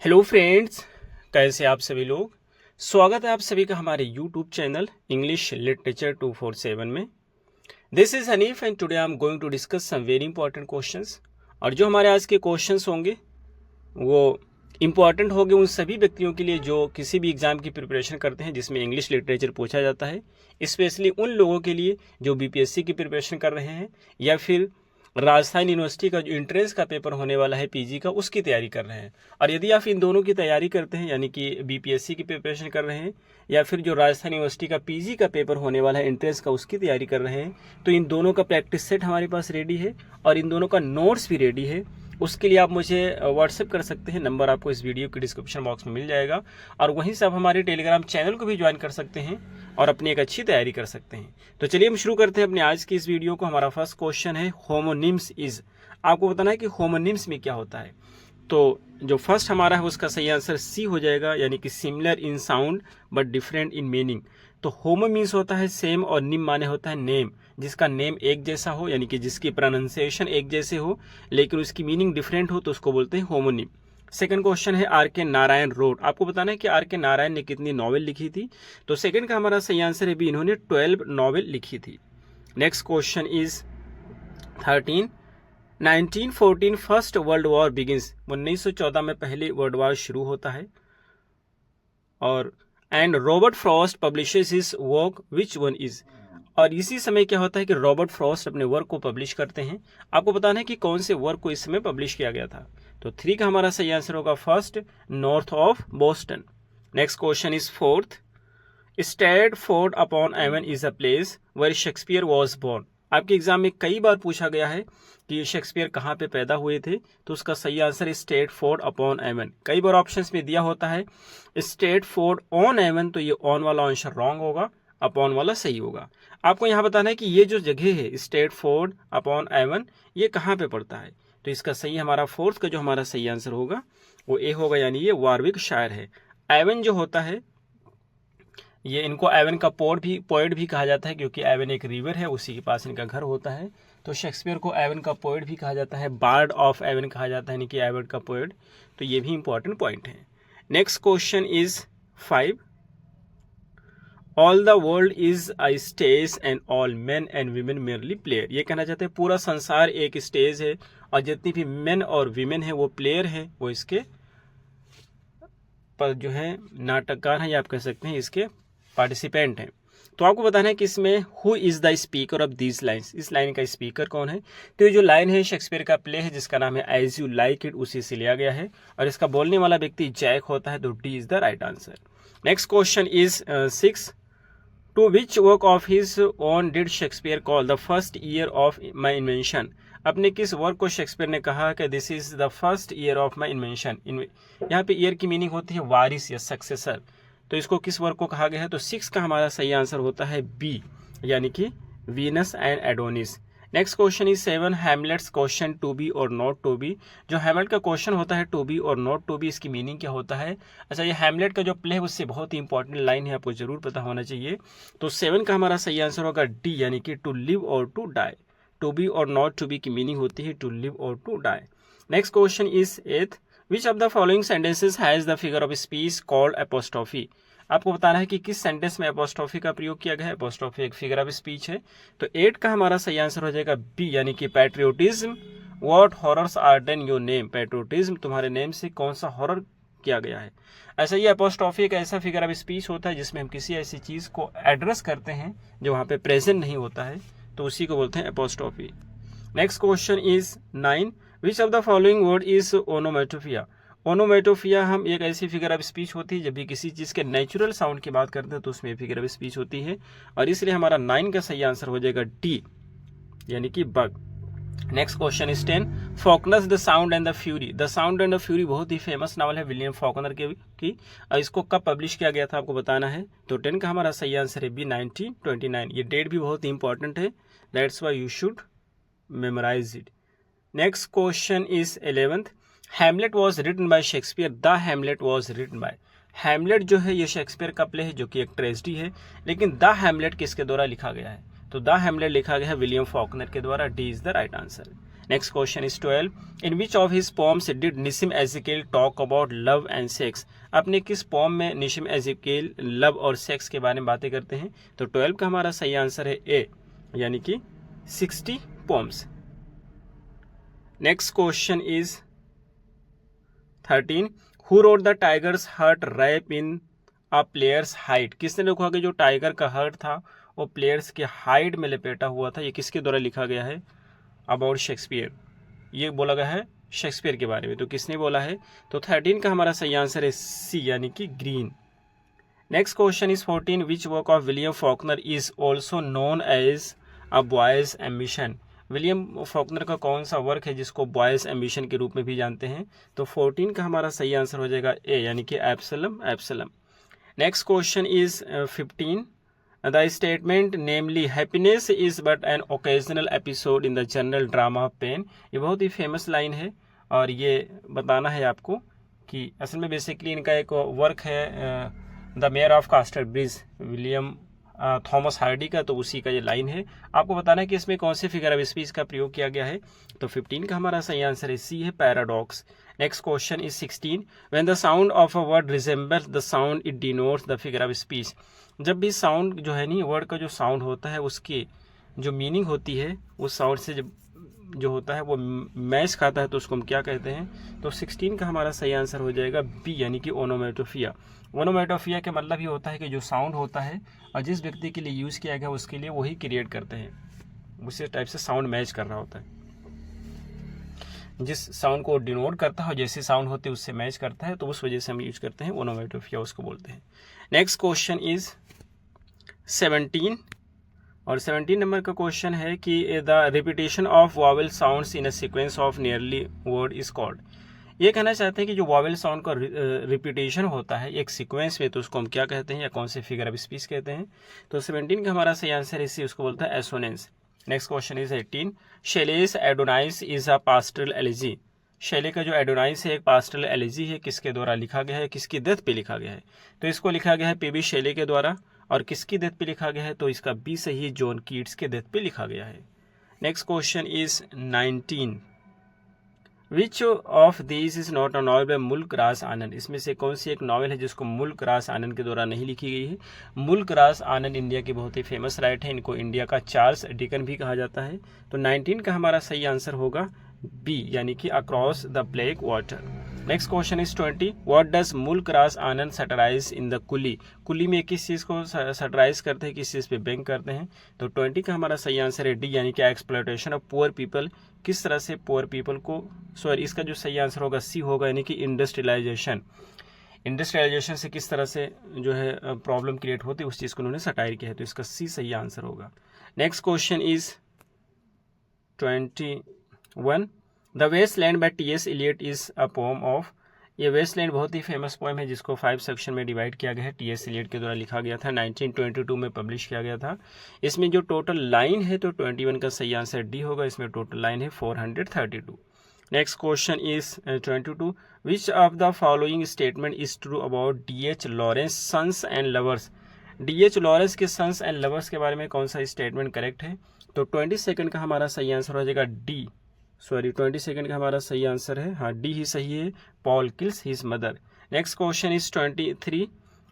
Hello friends, कैसे आप सभी लोग। स्वागत है आप सभी का हमारे यूट्यूब चैनल इंग्लिश लिटरेचर 247 में। This is Hanif and today I am going to discuss some very important questions. और जो हमारे आज के क्वेश्चंस होंगे वो इम्पॉर्टेंट होंगे उन सभी व्यक्तियों के लिए जो किसी भी एग्जाम की प्रिपरेशन करते हैं जिसमें इंग्लिश लिटरेचर पूछा जाता है, स्पेशली उन लोगों के लिए जो बीपीएससी की प्रिपरेशन कर रहे हैं या फिर राजस्थान यूनिवर्सिटी का जो एंट्रेंस का पेपर होने वाला है पीजी का, उसकी तैयारी कर रहे हैं। और यदि आप इन दोनों की तैयारी करते हैं, यानी कि बीपीएससी की प्रिपरेशन कर रहे हैं या फिर जो राजस्थान यूनिवर्सिटी का पीजी का पेपर होने वाला है एंट्रेंस का, उसकी तैयारी कर रहे हैं, तो इन दोनों का प्रैक्टिस सेट हमारे पास रेडी है और इन दोनों का नोट्स भी रेडी है। उसके लिए आप मुझे व्हाट्सएप कर सकते हैं, नंबर आपको इस वीडियो के डिस्क्रिप्शन बॉक्स में मिल जाएगा। और वहीं से आप हमारे टेलीग्राम चैनल को भी ज्वाइन कर सकते हैं और अपनी एक अच्छी तैयारी कर सकते हैं। तो चलिए हम शुरू करते हैं अपने आज की इस वीडियो को। हमारा फर्स्ट क्वेश्चन है होमोनिम्स इज। आपको बताना है कि होमोनिम्स में क्या होता है। तो जो फर्स्ट हमारा है उसका सही आंसर सी हो जाएगा, यानी कि similar in sound but different in meaning. तो होमो मीन्स होता है सेम और निम माने होता है नेम, जिसका नेम एक जैसा हो, यानी कि जिसकी प्रोनाउंसिएशन एक जैसे हो लेकिन उसकी मीनिंग डिफरेंट हो, तो उसको बोलते हैं होमोनिम। सेकंड क्वेश्चन है आर के नारायण रोड। आपको बताना है कि आर के नारायण ने कितनी नॉवेल लिखी थी। तो सेकंड का हमारा सही आंसर है बी, इन्होंने 12 नॉवेल लिखी थी। Next question is 13। 1914 first world war begins. 1914 में पहली वर्ल्ड वॉर शुरू होता है। और and Robert Frost publishes his work which one is. और इसी समय क्या होता है कि रॉबर्ट फ्रॉस्ट अपने वर्क को पब्लिश करते हैं। आपको बताना है कि कौन से वर्क को इस समय पब्लिश किया गया था। तो 3 का हमारा सही आंसर होगा first, north of Boston. Next question is 4th। Stratford upon Avon is a place where Shakespeare was born. आपके एग्जाम में कई बार पूछा गया है कि शेक्सपियर कहाँ पे पैदा हुए थे, तो उसका सही आंसर है स्टैटफोर्ड अपॉन एवन। कई बार ऑप्शंस में दिया होता है स्टैटफोर्ड ऑन एवन, तो ये ऑन वाला आंसर रॉन्ग होगा, अपॉन वाला सही होगा। आपको यहाँ बताना है कि ये जो जगह है स्टैटफोर्ड अपॉन एवन, ये कहाँ पे पड़ता है। तो इसका सही हमारा 4th का जो हमारा सही आंसर होगा वो ए होगा, यानी ये वारविकशायर है। एवन जो होता है ये, इनको एवन का पोएट भी कहा जाता है, क्योंकि एवन एक रिवर है, उसी के पास इनका घर होता है। तो शेक्सपियर को एवन का पोएट भी कहा जाता है, बार्ड ऑफ एवन कहा जाता है, यानी कि एवन का पोएट। तो ये भी इंपॉर्टेंट पॉइंट है। Next question is 5। All the world is a stage and all main and women merely player. ये कहना चाहते हैं पूरा संसार एक स्टेज है और जितनी भी मेन और वीमेन है वो प्लेयर है, वो इसके पर जो है नाटककार हैं, या आप कह सकते हैं इसके पार्टिसिपेंट हैं। तो आपको बताना है कि इसमें who is the speaker of this lines. इस लाइन का स्पीकर कौन है। तो ये जो लाइन है शेक्सपियर का प्ले है जिसका नाम है एज यू लाइक इट, उसी से लिया गया है और इसका बोलने वाला व्यक्ति जैक होता है। तो D is the right answer. Next question is 6। To which work of his own did Shakespeare call the first year of my invention. अपने किस वर्क को शेक्सपियर ने कहा कि this is the first year of my invention. यहाँ पे year की meaning होती है वारिस या सक्सेसर। तो इसको किस वर्क को कहा गया है। तो 6 का हमारा सही आंसर होता है बी, यानी कि Venus and Adonis. Next question is 7। Hamlet's question to be or not to be. जो हैमलेट का क्वेश्चन होता है to be or not to be, इसकी मीनिंग क्या होता है। अच्छा, ये हैमलेट का जो प्ले है उससे बहुत ही इंपॉर्टेंट लाइन है, आपको जरूर पता होना चाहिए। तो 7 का हमारा सही आंसर होगा डी, यानी कि to live or to die. To be or not to be की मीनिंग होती है to live or to die. Next question is 8। Which of the following sentences has the figure of speech called apostrophe. आपको बताना है कि किस sentence में apostrophe का प्रयोग किया गया है। एपोस्ट्रोफी एक फिगर ऑफ स्पीच है। तो 8 का हमारा सही आंसर हो जाएगा बी, यानी कि patriotism what horrors are done your name. Patriotism तुम्हारे नेम से कौन सा हॉरर किया गया है। ऐसा ये एपोस्ट्रोफी एक ऐसा फिगर ऑफ स्पीच होता है जिसमें हम किसी ऐसी चीज को एड्रेस करते हैं जो वहां पे प्रेजेंट नहीं होता है, तो उसी को बोलते हैं apostrophe. Next question is 9। Which of the following word is onomatopoeia. Onomatopoeia हम एक ऐसी फिगर ऑफ स्पीच होती है जब भी किसी चीज के नेचुरल साउंड की बात करते हैं तो उसमें फिगर ऑफ स्पीच होती है, और इसलिए हमारा 9 का सही आंसर हो जाएगा डी, यानी कि bug. Next question is 10। Faulkner's the sound and the fury. The sound and the fury बहुत ही फेमस नावल है विलियम फॉकनर की, और इसको कब पब्लिश किया गया था आपको बताना है। तो 10 का हमारा सही आंसर है बी, 1929। ये डेट भी बहुत ही इंपॉर्टेंट है, that's why you should memorize it. Next question is 11th। Hamlet was written by Shakespeare. The Hamlet was written by. Hamlet जो है ये शेक्सपियर का प्ले है जो कि एक ट्रेजेडी है, लेकिन द हैमलेट किसके द्वारा लिखा गया है। तो द हैमलेट लिखा गया है विलियम फॉकनर के द्वारा। D is the right answer. Next question is 12. In which of his poems did Nissim Ezekiel talk about love and sex? अपने किस पोम में निसिम एजिकेल लव और सेक्स के बारे में बातें करते हैं? तो 12 का हमारा सही आंसर है ए, यानी कि 60 poems. Next question is 13. Who wrote the tiger's heart wrap in a player's height? किसने लिखा कि जो टाइगर का हर्ट था वो प्लेयर्स के हाइट में लपेटा हुआ था? ये किसके द्वारा लिखा गया है? About Shakespeare. ये बोला गया है शेक्सपियर के बारे में. तो किसने बोला है? तो 13 का हमारा सही आंसर है सी, यानी कि Greene. Next question is 14. Which work of William Faulkner is also known as a boy's ambition? William Faulkner का कौन सा वर्क है जिसको बॉयज एम्बिशन के रूप में भी जानते हैं? तो 14 का हमारा सही आंसर हो जाएगा ए, यानी कि Absalom. Absalom. Next question is 15. The statement namely happiness is but an occasional episode in the general drama of pain, ये बहुत ही फेमस लाइन है और ये बताना है आपको कि असल में बेसिकली इनका एक वर्क है the mayor of Casterbridge, William Thomas Hardy का, तो उसी का ये लाइन है. आपको बताना है कि इसमें कौन से फिगर ऑफ स्पीच का प्रयोग किया गया है. तो 15 का हमारा सही आंसर है सी, है paradox. Next question is 16. When the sound of a word resembles the sound it denotes the figure of speech? जब भी साउंड जो है नहीं, वर्ड का जो साउंड होता है उसकी जो मीनिंग होती है उस साउंड से जब जो होता है वो मैच खाता है तो उसको हम क्या कहते हैं? तो 16 का हमारा सही आंसर हो जाएगा बी, यानी कि ओनोमेटोफिया. ओनोमेटोफिया का मतलब ये होता है कि जो साउंड होता है और जिस व्यक्ति के लिए यूज़ किया गया उसके लिए वही क्रिएट करते हैं, उसी टाइप से साउंड मैच कर रहा होता है. जिस साउंड को डिनोट करता है जैसे साउंड होते हैं उससे मैच करता है, तो उस वजह से हम यूज करते हैं ओनोमेटोफिया, उसको बोलते हैं. नेक्स्ट क्वेश्चन इज 17 और 17 नंबर का क्वेश्चन है कि the repetition of vowel sounds in a sequence of nearly word is called. ये कहना चाहते हैं कि जो वॉवेल साउंड का रिपीटेशन होता है एक सीक्वेंस में, तो उसको हम क्या कहते हैं या कौन से फिगर ऑफ स्पीच कहते हैं? तो 17 का हमारा सही आंसर है इसी, उसको बोलता है assonance. Next question is 18. Shelley's Adonais is a pastoral elegy. Shelley का जो एडोनाइस है एक पास्टरल एलिजी है, किसके द्वारा लिखा गया है, किसकी डेथ पे लिखा गया है? तो इसको लिखा गया है पीबी शैले के द्वारा. और किसकी डेथ पे लिखा गया है? तो इसका बी सही, जॉन कीट्स के डेथ पे लिखा गया है. Next question is 19. Which of these is not a novel bye मुल्क रास आनंद? इसमें से कौन सी एक नॉवल है जिसको मुल्क रास आनंद के द्वारा नहीं लिखी गई है? मुल्क रास आनंद इंडिया के बहुत ही फेमस राइटर है, इनको इंडिया का चार्ल्स डिकन भी कहा जाता है. तो 19 का हमारा सही आंसर होगा बी, यानी कि across the black water. Next question is 20. What does मुल्क रास आनंद सटराइज इन द कुली? कुली में किस चीज़ को सटराइज करते हैं, किस चीज़ पे बैंक करते हैं? तो 20 का हमारा सही आंसर है डी, यानी कि एक्सप्लॉयटेशन ऑफ पुअर पीपल. किस तरह से पुअर पीपल को, सॉरी इसका जो सही आंसर होगा सी होगा, यानी कि इंडस्ट्रियलाइजेशन. इंडस्ट्रियलाइजेशन से किस तरह से जो है प्रॉब्लम क्रिएट होती है उस चीज़ को उन्होंने सटायर किया है, तो इसका सी सही आंसर होगा. Next question is 21. The Waste Land by T S. Eliot is a poem of. ये वेस्टलैंड बहुत ही फेमस पोएम है जिसको 5 सेक्शन में डिवाइड किया गया है, टी.एस. इलियट के द्वारा लिखा गया था, 1922 में पब्लिश किया गया था. इसमें जो टोटल लाइन है तो 21 का सही आंसर डी होगा. इसमें टोटल लाइन है 432. Next question is 22. Which of the following statement is true about D H. Lawrence Sons and Lovers? D H. Lawrence के सन्स एंड लवर्स के बारे में कौन सा स्टेटमेंट करेक्ट है? तो 22 का हमारा सही आंसर हो जाएगा डी, सॉरी 22 का हमारा सही आंसर है, हाँ डी ही सही है. Paul kills his mother. Next question is 23.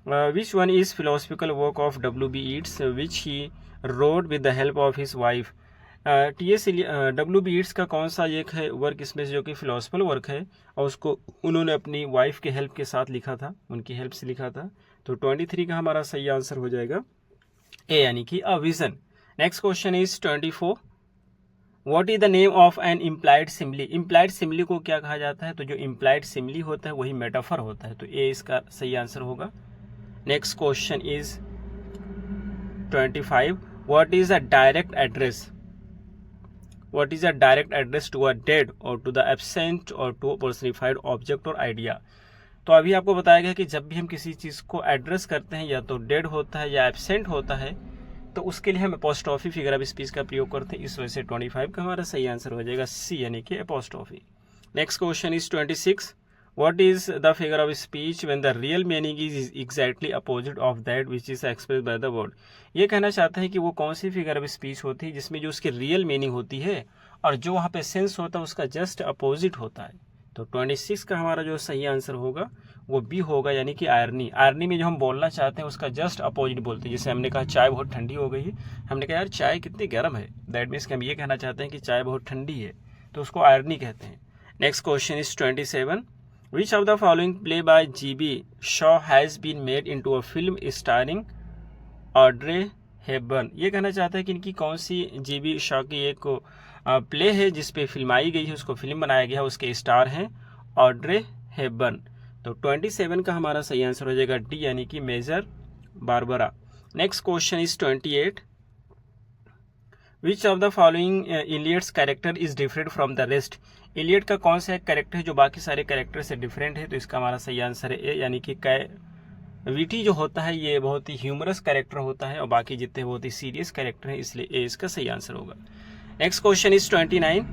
Which one is philosophical work of W.B. Yeats which he road with the help of his wife? W.B. Yeats का कौन सा एक है वर्क इसमें से जो कि फिलोसफिकल वर्क है और उसको उन्होंने अपनी वाइफ के हेल्प के साथ लिखा था, उनकी हेल्प से लिखा था? तो 23 का हमारा सही आंसर हो जाएगा ए, यानी कि a vision. Next question is 24. What is the name of an implied simile? Implied simile को क्या कहा जाता है? तो जो इम्प्लाइड सिमिली होता है वही मेटाफर होता है, तो ए इसका सही आंसर होगा. Next question is 25. What is a direct address? What is a direct address to a dead or to the absent or to personified object or idea? तो अभी आपको बताया गया कि जब भी हम किसी चीज़ को एड्रेस करते हैं या तो डेड होता है या एब्सेंट होता है तो उसके लिए हम एपोस्ट्रोफी फिगर ऑफ स्पीच का प्रयोग करते हैं. इस वजह से 25 का हमारा सही आंसर हो जाएगा सी, यानी कि apostrophe. Next question is 26. What is the figure of speech when the real meaning is exactly opposite of that which is expressed by the word? ये कहना चाहता है कि वो कौन सी फिगर ऑफ स्पीच होती है जिसमें जो उसकी रियल मीनिंग होती है और जो वहाँ पे सेंस होता है उसका जस्ट अपोजिट होता है। तो 26 का हमारा जो सही आंसर होगा वो बी होगा, यानी कि आयरनी। आयरनी में जो हम बोलना चाहते हैं उसका जस्ट अपोजिट बोलते हैं। जैसे हमने कहा चाय बहुत ठंडी हो गई है, हमने कहा यार चाय कितनी गर्म है, दैट मीन्स कि हम ये कहना चाहते हैं कि चाय बहुत ठंडी है, तो उसको आयरनी कहते हैं। Next question is 27, which of the following play by GB Shaw has been made into a film starring Audrey Hepburn. ये कहना चाहता है कि इनकी कौन सी GB शॉ की एक प्ले है जिसपे फिल्माई गई है, उसको फिल्म बनाया गया है, उसके स्टार हैं ऑड्रे हेबर्न। तो 27 का हमारा सही आंसर हो जाएगा डी, यानी कि Major Barbara. Next question is 28, which of the following Eliot's character is different from the rest. Eliot का कौन सा एक कैरेक्टर है जो बाकी सारे कैरेक्टर से डिफरेंट है? तो इसका हमारा सही आंसर है ए, यानी कि कैविटी जो होता है ये बहुत ही ह्यूमरस कैरेक्टर होता है और बाकी जितने बहुत ही सीरियस कैरेक्टर हैं, इसलिए ए इसका सही आंसर होगा। Next question is 29,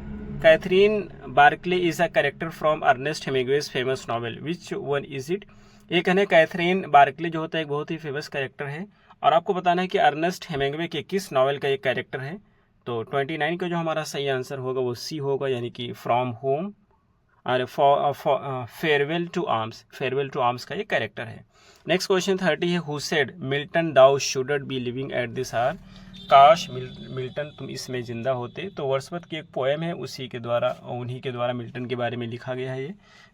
Catherine Barkley is a character from Ernest Hemingway's famous novel, which one is it. ये कहना है कैथरीन बार्कले जो होता है एक बहुत ही फेमस कैरेक्टर है और आपको बताना है कि अर्नेस्ट हेमिंग्वे के किस नॉवेल का एक कैरेक्टर है। तो 29 का जो हमारा सही आंसर होगा वो सी होगा, यानी कि फ्रॉम होम और farewell to arms, farewell to arms का ये कैरेक्टर है। नेक्स्ट क्वेश्चन 30 है, who said Milton thou shouldn't be living at this hour. काश मिल्टन तुम इसमें जिंदा होते। तो वर्ड्सवर्थ की एक पोएम है, उन्हीं के द्वारा मिल्टन के बारे में लिखा गया है ये।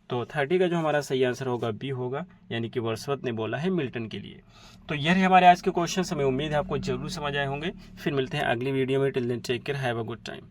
तो 30 का जो हमारा सही आंसर होगा बी होगा, यानी कि वर्ड्सवर्थ ने बोला है मिल्टन के लिए। तो ये है हमारे आज के क्वेश्चन। हमें उम्मीद है आपको जरूर समझ आए होंगे। फिर मिलते हैं अगली वीडियो में। Till then take care, have a good time.